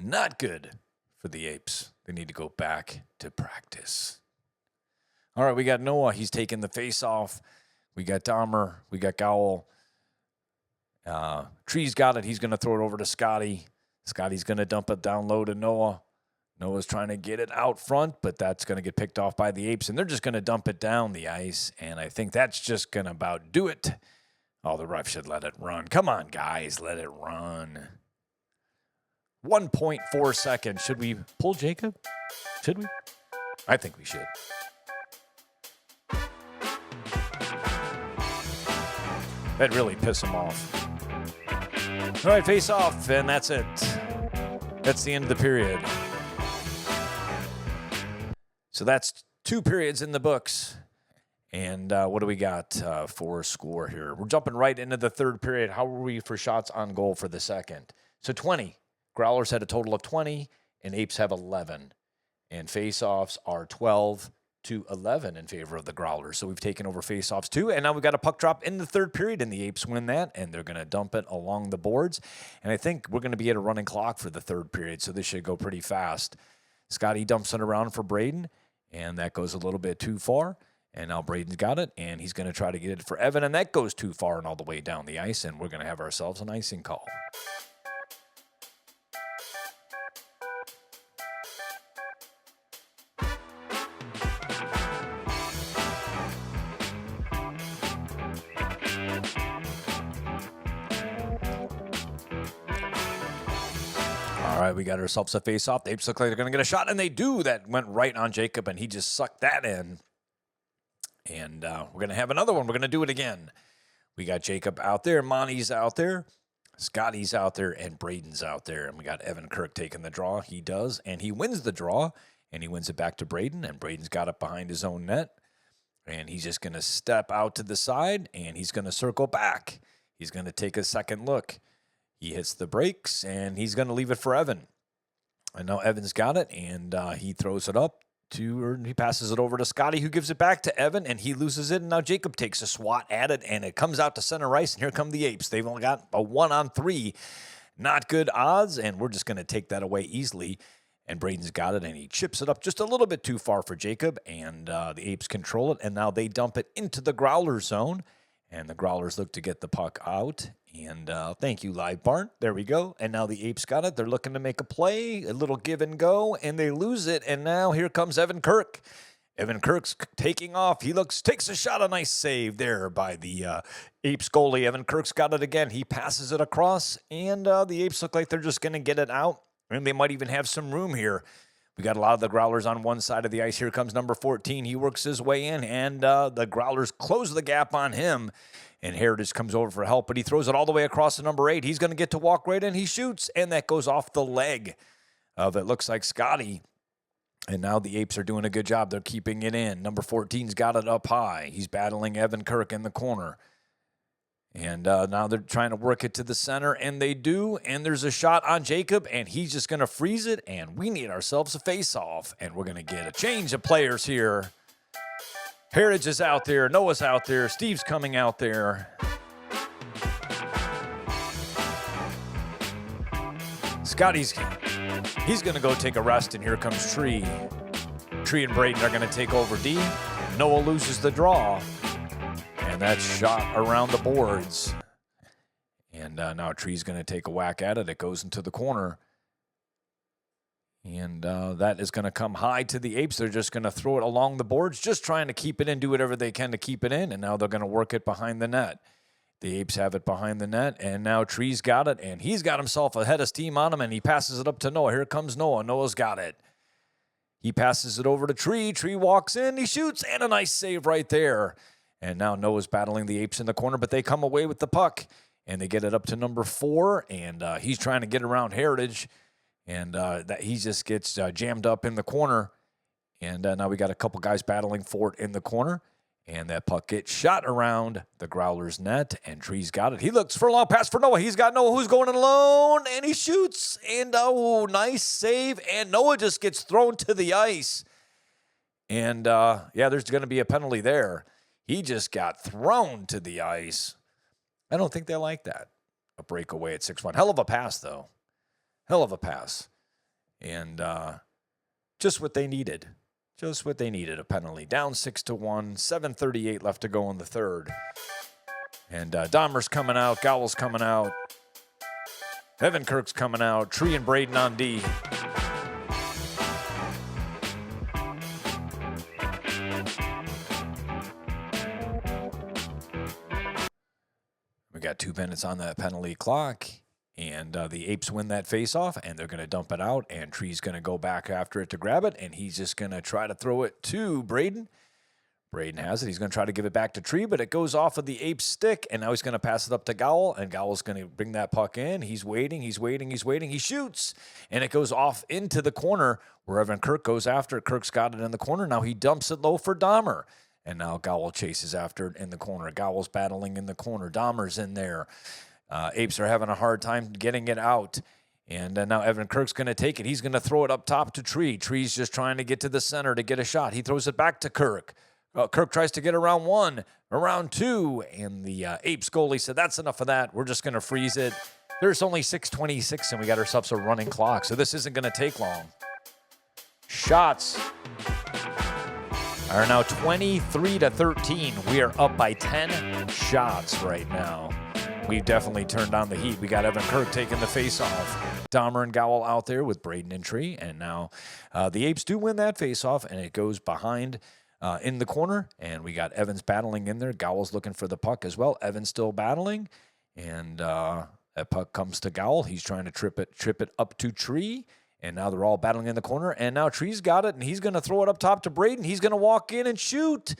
Speaker 1: Not good for the Apes. They need to go back to practice. All right, we got Noah. He's taking the face-off. We got Dahmer. We got Gowell. Tree's got it. He's going to throw it over to Scotty. Scotty's going to dump it down low to Noah. Noah's trying to get it out front, but that's going to get picked off by the Apes, and they're just going to dump it down the ice, and I think that's just going to about do it. Oh, the ref should let it run. Come on, guys, let it run. 1.4 seconds. Should we pull Jacob? Should we? I think we should. That'd really piss him off. All right, face off, and that's it. That's the end of the period. So that's 2 periods in the books. And what do we got for a score here? We're jumping right into the third period. How were we for shots on goal for the second? So 20. Growlers had a total of 20, and Apes have 11. And face-offs are 12-11 in favor of the Growlers. So we've taken over face-offs too, and now we've got a puck drop in the third period, and the Apes win that, and they're going to dump it along the boards. And I think we're going to be at a running clock for the third period, so this should go pretty fast. Scotty dumps it around for Braden, and that goes a little bit too far. And now Braden's got it, and he's going to try to get it for Evan, and that goes too far and all the way down the ice, and we're going to have ourselves an icing call. All right, we got ourselves a face-off. The Apes look like they're going to get a shot, and they do. That went right on Jacob, and he just sucked that in. And we're going to have another one. We're going to do it again. We got Jacob out there. Monty's out there. Scotty's out there, and Braden's out there. And we got Evan Kirk taking the draw. He does, and he wins the draw, and he wins it back to Braden, and Braden's got it behind his own net. And he's just going to step out to the side, and he's going to circle back. He's going to take a second look. He hits the brakes, and he's going to leave it for Evan. And now Evan's got it, and he throws it up he passes it over to Scotty, who gives it back to Evan, and he loses it. And now Jacob takes a swat at it, and it comes out to center ice. And here come the Apes. They've only got a 1-on-3. Not good odds, and we're just going to take that away easily. And Braden's got it, and he chips it up just a little bit too far for Jacob, and the Apes control it. And now they dump it into the Growler zone, and the Growlers look to get the puck out. And thank you, Live Barn. There we go. And now the Apes got it. They're looking to make a play, a little give and go, and they lose it. And now here comes Evan Kirk. Evan Kirk's taking off. He takes a shot. A nice save there by the Apes goalie. Evan Kirk's got it again. He passes it across, and the Apes look like they're just going to get it out, and they might even have some room here. We got a lot of the Growlers on one side of the ice. Here comes number 14. He works his way in, and the Growlers close the gap on him. And Heritage comes over for help, but he throws it all the way across to number 8. He's going to get to walk right in. He shoots, and that goes off the leg of, it looks like, Scotty. And now the Apes are doing a good job. They're keeping it in. Number 14's got it up high. He's battling Evan Kirk in the corner. And now they're trying to work it to the center, and they do. And there's a shot on Jacob, and he's just going to freeze it. And we need ourselves a face-off, and we're going to get a change of players here. Heritage is out there. Noah's out there. Steve's coming out there. Scotty's, he's going to go take a rest, and here comes Tree. Tree and Braden are going to take over D. Noah loses the draw, and that's shot around the boards. And now Tree's going to take a whack at it. It goes into the corner. And that is going to come high to the Apes. They're just going to throw it along the boards, just trying to keep it in, do whatever they can to keep it in. And now they're going to work it behind the net. The Apes have it behind the net, and now Tree's got it, and he's got himself a head of steam on him, and he passes it up to Noah. Here comes Noah. Noah's got it. He passes it over to Tree. Tree walks in. He shoots, and a nice save right there. And now Noah's battling the Apes in the corner, but they come away with the puck, and they get it up to number 4, and he's trying to get around Heritage. And that he just gets jammed up in the corner. And now we got a couple guys battling for it in the corner. And that puck gets shot around the Growlers' net. And Tree's got it. He looks for a long pass for Noah. He's got Noah, who's going in alone. And he shoots. And, oh, nice save. And Noah just gets thrown to the ice. And, yeah, there's going to be a penalty there. He just got thrown to the ice. I don't think they like that. A breakaway at 6-1. Hell of a pass, though. Hell of a pass. And just what they needed. Just what they needed, a penalty. Down 6-1, 7:38 left to go in the third. And Dahmer's coming out, Gowell's coming out. Evan Kirk's coming out, Tree and Braden on D. We got 2 minutes on that penalty clock. And the Apes win that face-off, and they're going to dump it out, and Tree's going to go back after it to grab it, and he's just going to try to throw it to Braden. Braden has it. He's going to try to give it back to Tree, but it goes off of the Ape's stick, and now he's going to pass it up to Gowell, and Gowell's going to bring that puck in. He's waiting. He shoots, and it goes off into the corner where Evan Kirk goes after it. Kirk's got it in the corner. Now he dumps it low for Dahmer, and now Gowell chases after it in the corner. Gowell's battling in the corner. Dahmer's in there. Apes are having a hard time getting it out. And now Evan Kirk's going to take it. He's going to throw it up top to Tree. Tree's just trying to get to the center to get a shot. He throws it back to Kirk. Kirk tries to get around 1, around 2. And the Apes goalie said, that's enough of that. We're just going to freeze it. There's only 6:26, and we got ourselves a running clock. So this isn't going to take long. Shots are now 23-13. We are up by 10 shots right now. We've definitely turned on the heat. We got Evan Kirk taking the face-off. Dahmer and Gowell out there with Braden and Tree. And now the Apes do win that face-off, and it goes behind in the corner. And we got Evans battling in there. Gowell's looking for the puck as well. Evans still battling. And that puck comes to Gowell. He's trying to trip it up to Tree. And now they're all battling in the corner. And now Tree's got it, and he's going to throw it up top to Braden. He's going to walk in and shoot.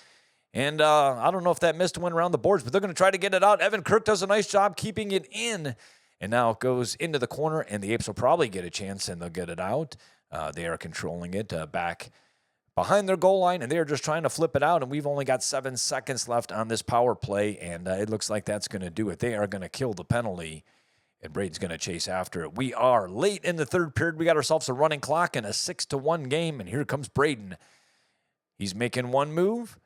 Speaker 1: And I don't know if that missed one around the boards, but they're going to try to get it out. Evan Kirk does a nice job keeping it in. And now it goes into the corner, and the Apes will probably get a chance, and they'll get it out. They are controlling it back behind their goal line, and they are just trying to flip it out. And we've only got 7 seconds left on this power play, and it looks like that's going to do it. They are going to kill the penalty, and Braden's going to chase after it. We are late in the third period. We got ourselves a running clock and a 6-1 game, and here comes Braden. He's making one move.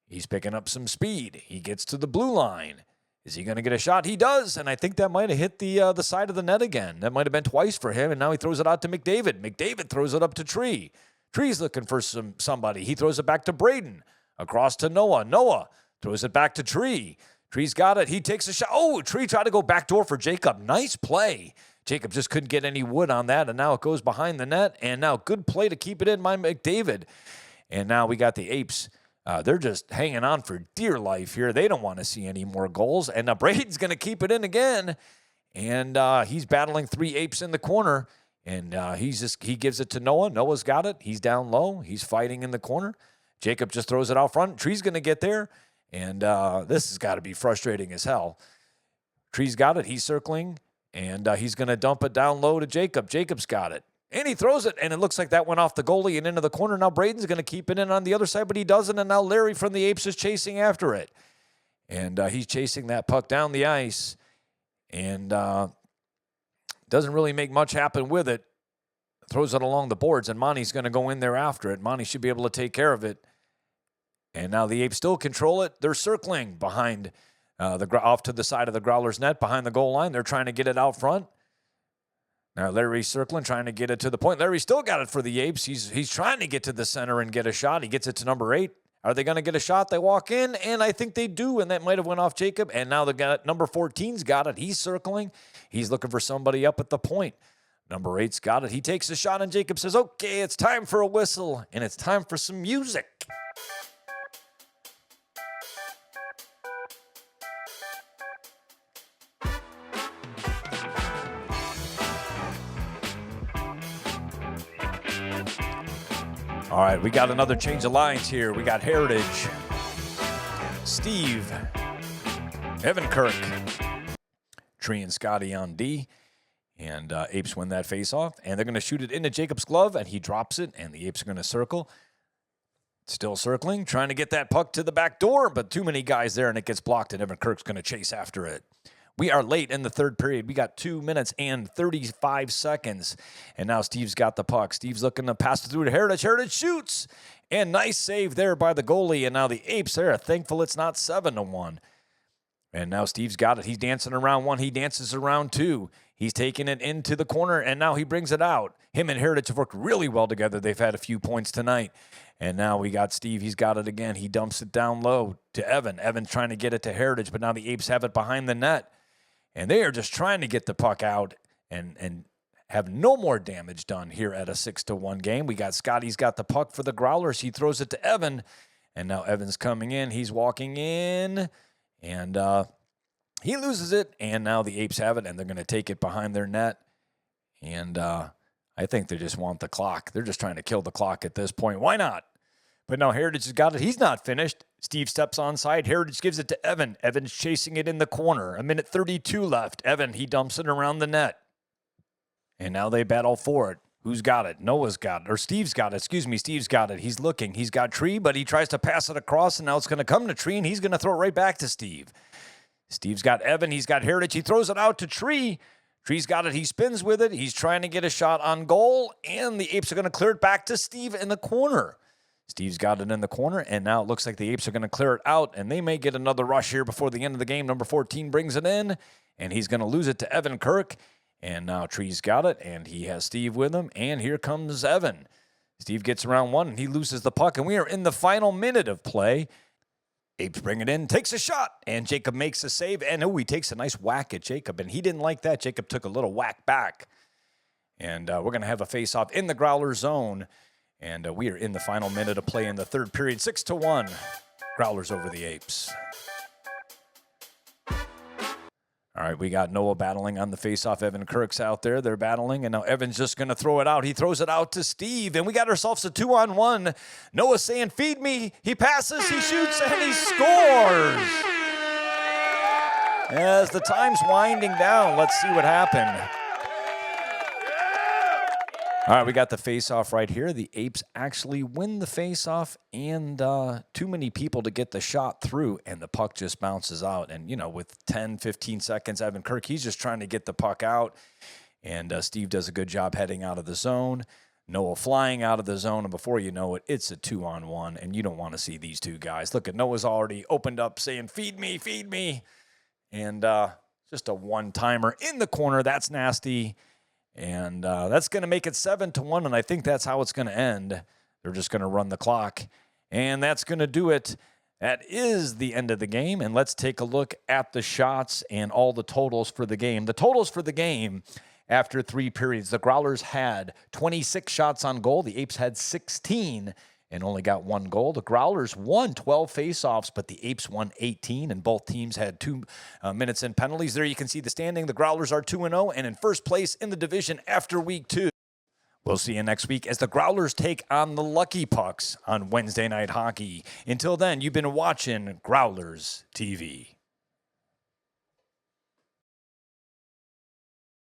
Speaker 1: He's picking up some speed. He gets to the blue line. Is he going to get a shot? He does, and I think that might have hit the side of the net again. That might have been twice for him, and now he throws it out to McDavid. McDavid throws it up to Tree. Tree's looking for somebody. He throws it back to Braden. Across to Noah. Noah throws it back to Tree. Tree's got it. He takes a shot. Oh, Tree tried to go backdoor for Jacob. Nice play. Jacob just couldn't get any wood on that, and now it goes behind the net, and now good play to keep it in by McDavid. And now we got the Apes. They're just hanging on for dear life here. They don't want to see any more goals. And now Braden's going to keep it in again. And he's battling 3 Apes in the corner. And he gives it to Noah. Noah's got it. He's down low. He's fighting in the corner. Jacob just throws it out front. Tree's going to get there. And this has got to be frustrating as hell. Tree's got it. He's circling. And he's going to dump it down low to Jacob. Jacob's got it. And he throws it, and it looks like that went off the goalie and into the corner. Now Braden's going to keep it in on the other side, but he doesn't, and now Larry from the Apes is chasing after it. And he's chasing that puck down the ice, and doesn't really make much happen with it. Throws it along the boards, and Monty's going to go in there after it. Monty should be able to take care of it. And now the Apes still control it. They're circling behind off to the side of the Growlers net, behind the goal line. They're trying to get it out front. Now Larry's circling, trying to get it to the point. Larry still got it for the Apes. He's trying to get to the center and get a shot. He gets it to number 8. Are they going to get a shot? They walk in, and I think they do, and that might have went off Jacob. And now number 14's got it. He's circling. He's looking for somebody up at the point. Number 8's got it. He takes a shot, and Jacob says, okay, it's time for a whistle, and it's time for some music. All right, we got another change of lines here. We got Heritage, Steve, Evan Kirk, Tree and Scotty on D, and Apes win that faceoff, and they're going to shoot it into Jacob's glove, and he drops it, and the Apes are going to circle. Still circling, trying to get that puck to the back door, but too many guys there, and it gets blocked, and Evan Kirk's going to chase after it. We are late in the third period. We got 2 minutes and 35 seconds. And now Steve's got the puck. Steve's looking to pass it through to Heritage. Heritage shoots. And nice save there by the goalie. And now the Apes are thankful it's not 7-1. And now Steve's got it. He's dancing around 1. He dances around 2. He's taking it into the corner, and now he brings it out. Him and Heritage have worked really well together. They've had a few points tonight. And now we got Steve. He's got it again. He dumps it down low to Evan. Evan's trying to get it to Heritage, but now the Apes have it behind the net. And they are just trying to get the puck out and have no more damage done here at a 6-1 game. We got Scotty's got the puck for the Growlers. He throws it to Evan, and now Evan's coming in. He's walking in, and he loses it, and now the Apes have it, and they're going to take it behind their net. And I think they just want the clock. They're just trying to kill the clock at this point. Why not? But now Heritage has got it. He's not finished. Steve steps onside. Heritage gives it to Evan. Evan's chasing it in the corner. 1:32 left. Evan, he dumps it around the net. And now they battle for it. Who's got it? Noah's got it. Or Steve's got it. Excuse me, Steve's got it. He's looking. He's got Tree, but he tries to pass it across, and now it's going to come to Tree, and he's going to throw it right back to Steve. Steve's got Evan. He's got Heritage. He throws it out to Tree. Tree's got it. He spins with it. He's trying to get a shot on goal, and the Apes are going to clear it back to Steve in the corner. Steve's got it in the corner, and now it looks like the Apes are going to clear it out, and they may get another rush here before the end of the game. Number 14 brings it in, and he's going to lose it to Evan Kirk, and now Tree's got it, and he has Steve with him, and here comes Evan. Steve gets around 1, and he loses the puck, and we are in the final minute of play. Apes bring it in, takes a shot, and Jacob makes a save, and he takes a nice whack at Jacob, and he didn't like that. Jacob took a little whack back, and we're going to have a face-off in the Growler zone. And we are in the final minute of play in the third period. 6-1. Growlers over the Apes. All right, we got Noah battling on the faceoff. Evan Kirk's out there. They're battling, and now Evan's just going to throw it out. He throws it out to Steve, and we got ourselves a 2-on-1. Noah's saying, feed me. He passes, he shoots, and he scores. As the time's winding down, let's see what happened. All right, we got the face-off right here. The Apes actually win the face-off, and too many people to get the shot through, and the puck just bounces out. And, with 10, 15 seconds, Evan Kirk, he's just trying to get the puck out, and Steve does a good job heading out of the zone. Noah flying out of the zone, and before you know it, it's a 2-on-1, and you don't want to see these two guys. Look at Noah's already opened up saying, feed me, feed me. And just a one-timer in the corner. That's nasty. And that's going to make it 7-1, and I think that's how it's going to end. They're just going to run the clock, and that's going to do it. That is the end of the game, and let's take a look at the shots and all the totals for the game. The totals for the game after 3 periods. The Growlers had 26 shots on goal. The Apes had 16 and only got 1 goal. The Growlers won 12 faceoffs, but the Apes won 18, and both teams had 2 minutes in penalties. There you can see the standing. The Growlers are 2-0 and in first place in the division after week 2. We'll see you next week as the Growlers take on the Lucky Pucks on Wednesday Night Hockey. Until then, you've been watching Growlers TV.